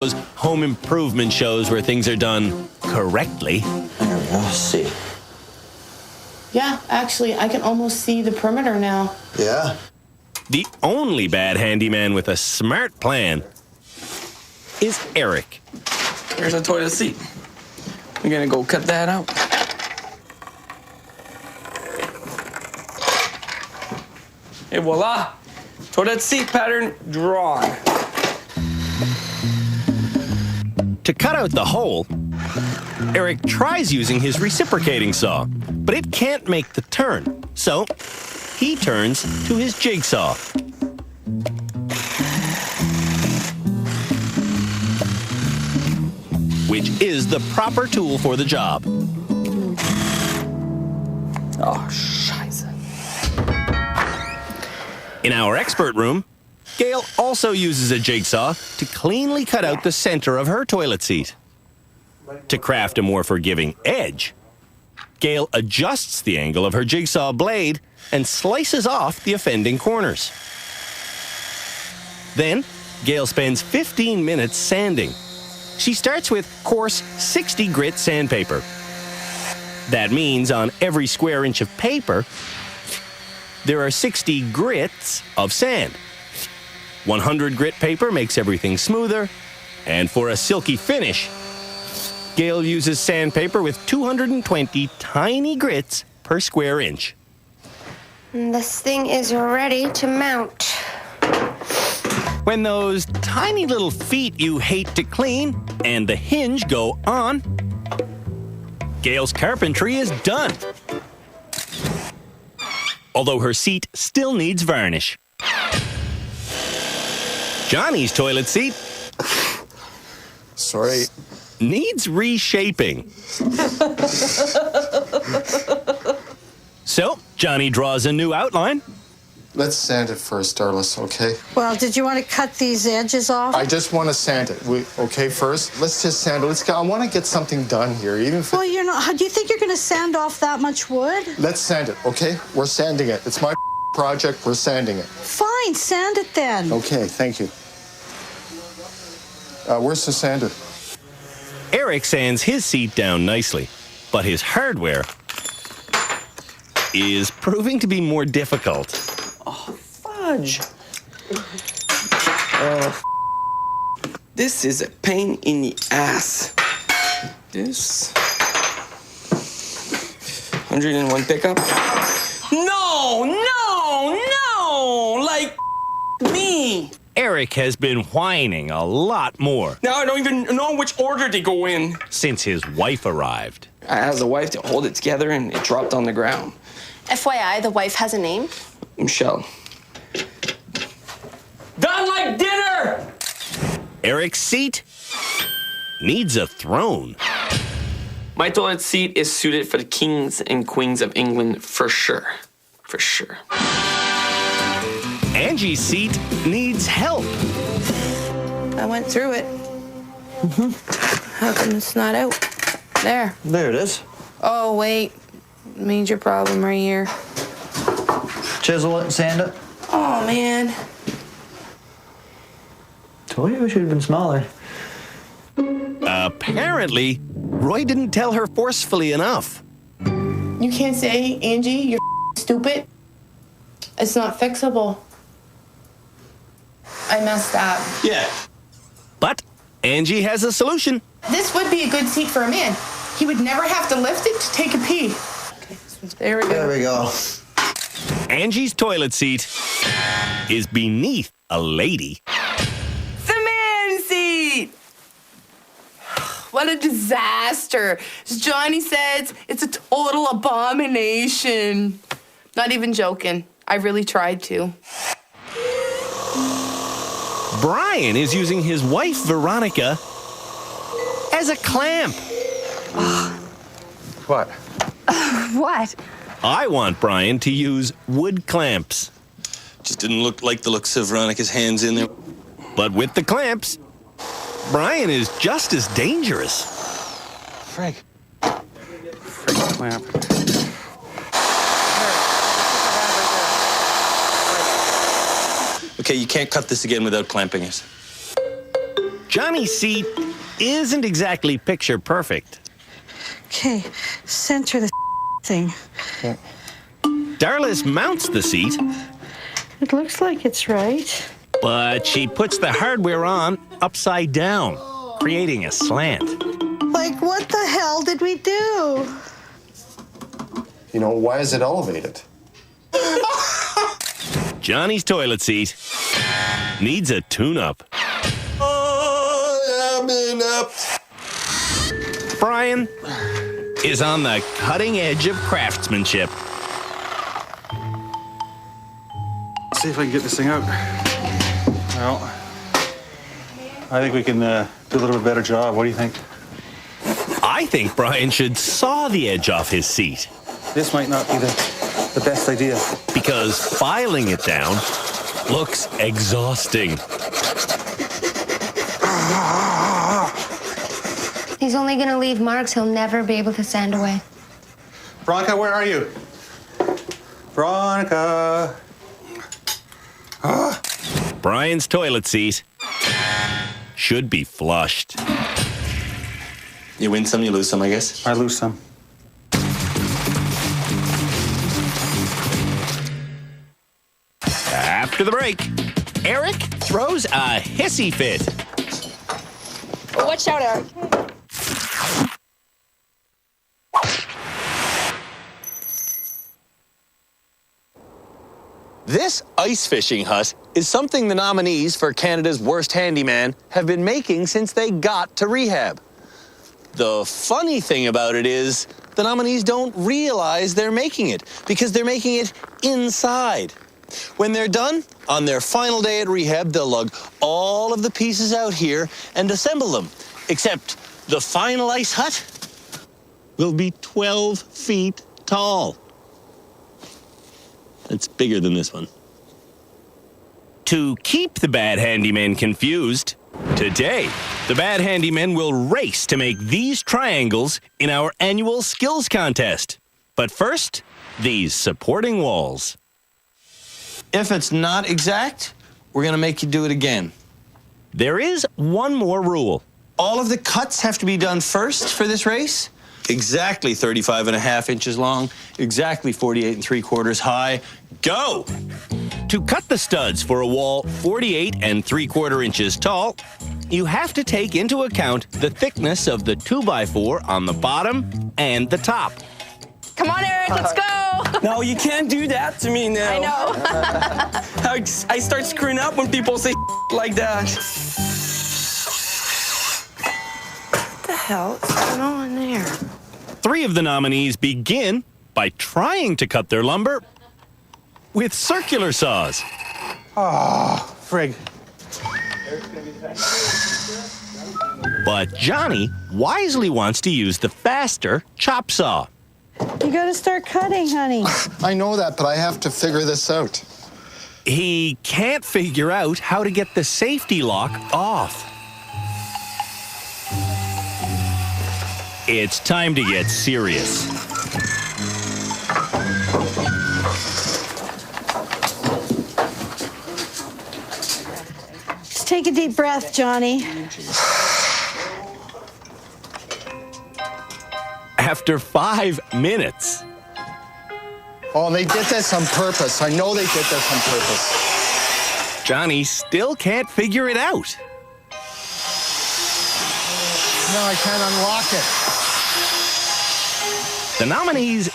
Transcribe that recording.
home improvement shows where things are done correctly. Let's see. Yeah, actually, I can almost see the perimeter now. Yeah? The only bad handyman with a smart plan is Eric. Here's a toilet seat. We're gonna go cut that out. Et voila! Toilet seat pattern drawn. To cut out the hole, Eric tries using his reciprocating saw, but it can't make the turn. So he turns to his jigsaw. Which is the proper tool for the job. Oh, scheiße. In our expert room, Gail also uses a jigsaw to cleanly cut out the center of her toilet seat. To craft a more forgiving edge, Gail adjusts the angle of her jigsaw blade and slices off the offending corners. Then, Gail spends 15 minutes sanding. She starts with coarse 60 grit sandpaper. That means on every square inch of paper, there are 60 grits of sand. 100 grit paper makes everything smoother, and for a silky finish, Gail uses sandpaper with 220 tiny grits per square inch. This thing is ready to mount. When those tiny little feet you hate to clean and the hinge go on, Gail's carpentry is done. Although her seat still needs varnish. Johnny's toilet seat Sorry. needs reshaping. So, Johnny draws a new outline. Let's sand it first, Darlis, okay? Well, did you want to cut these edges off? I just want to sand it. Okay, first, let's just sand it. I want to get something done here, even if... Well, you're not. Do you think you're going to sand off that much wood? Let's sand it, okay? We're sanding it. It's my project. We're sanding it. Fine, sand it then. Okay, thank you. Where's the sander? Eric sands his seat down nicely, but his hardware is proving to be more difficult. Fudge. This is a pain in the ass. This 101 pickup. No, like me. Eric has been whining a lot more Now I don't even know which order to go in. since his wife arrived. I asked the wife to hold it together and it dropped on the ground. FYI, the wife has a name. Michelle. Done like dinner! Eric's seat needs a throne. My toilet seat is suited for the kings and queens of England for sure. For sure. Angie's seat needs help. I went through it. How come it's not out? There. There it is. Oh, wait. Major problem right here. Chisel it and sand it. Oh, man. Told you it should have been smaller. Apparently, Roy didn't tell her forcefully enough. You can't say, Angie, you're stupid. It's not fixable. I messed up. Yeah. But Angie has a solution. This would be a good seat for a man. He would never have to lift it to take a pee. Okay, there we go. There we go. Angie's toilet seat is beneath a lady. The man seat! What a disaster. As Johnny says, it's a total abomination. Not even joking. I really tried to. Brian is using his wife, Veronica, as a clamp. What? What? I want Brian to use wood clamps. Just didn't look like the looks of Veronica's hands in there. But with the clamps, Brian is just as dangerous. Frank. Clamp. Okay, you can't cut this again without clamping it. Johnny's seat isn't exactly picture perfect. Okay, center the thing. Darlis mounts the seat, It looks like it's right. but she puts the hardware on upside down, creating a slant. Like, what the hell did we do? You know, why is it elevated? Johnny's toilet seat needs a tune-up. Oh, I'm in up. Brian is on the cutting edge of craftsmanship. See if I can get this thing out. Well, I think we can do a little bit better job. What do you think? I think Brian should saw the edge off his seat, This might not be the best idea. because filing it down looks exhausting. He's only gonna leave marks he'll never be able to sand away. Veronica, where are you? Veronica. Brian's toilet seat should be flushed. You win some, you lose some, I guess. I lose some. After the break, Eric throws a hissy fit. Watch out, Eric. This ice fishing hut is something the nominees for Canada's Worst Handyman have been making since they got to rehab. The funny thing about it is the nominees don't realize they're making it because they're making it inside. When they're done, on their final day at rehab, they'll lug all of the pieces out here and assemble them. Except the final ice hut will be 12 feet tall. It's bigger than this one. To keep the bad handyman confused, today, the bad handyman will race to make these triangles in our annual skills contest. But first, these supporting walls. If it's not exact, we're gonna make you do it again. There is one more rule. All of the cuts have to be done first for this race. Exactly 35.5 inches long, exactly 48 3/4 high. Go! To cut the studs for a wall 48 3/4 inches tall, you have to take into account the thickness of the 2x4 on the bottom and the top. Come on, Eric, let's go. No, you can't do that to me now. I know. I start screwing up when people say like that. What the hell is going on there? 3 of the nominees begin by trying to cut their lumber with circular saws. Frig. But Johnny wisely wants to use the faster chop saw. You gotta start cutting, honey. I know that, but I have to figure this out. He can't figure out how to get the safety lock off. It's time to get serious. Just take a deep breath, Johnny. After 5 minutes, Oh, they did this on purpose. I know they did this on purpose. Johnny still can't figure it out. No, I can't unlock it. The nominees